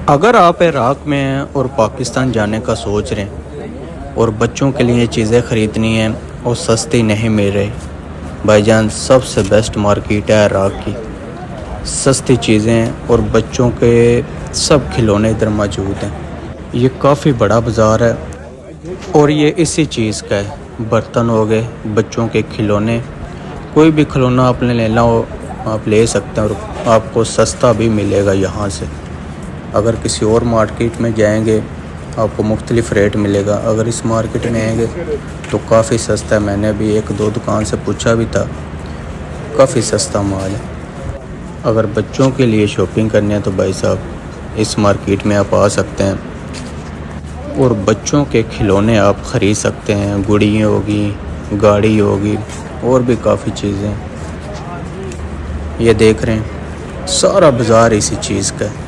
अगर आप इराक़ में हैं और पाकिस्तान जाने का सोच रहे हैं और बच्चों के लिए चीज़ें ख़रीदनी हैं और सस्ती नहीं मिल रही, भाईजान सबसे बेस्ट मार्केट है इराक़ की। सस्ती चीज़ें और बच्चों के सब खिलौने इधर मौजूद हैं। ये काफ़ी बड़ा बाज़ार है और ये इसी चीज़ का है। बर्तन हो गए, बच्चों के खिलौने, कोई भी खिलौना आपने लेना हो आप ले सकते हैं और आपको सस्ता भी मिलेगा यहाँ से। अगर किसी और मार्केट में जाएंगे आपको मुख्तलिफ रेट मिलेगा, अगर इस मार्केट में आएंगे तो काफ़ी सस्ता है। मैंने भी एक दो दुकान से पूछा भी था, काफ़ी सस्ता माल है। अगर बच्चों के लिए शॉपिंग करनी है तो भाई साहब इस मार्केट में आप आ सकते हैं और बच्चों के खिलौने आप ख़रीद सकते हैं। गुड़ियाँ होगी, गाड़ी होगी और भी काफ़ी चीज़ें। ये देख रहे हैं सारा बाज़ार इसी चीज़ का है।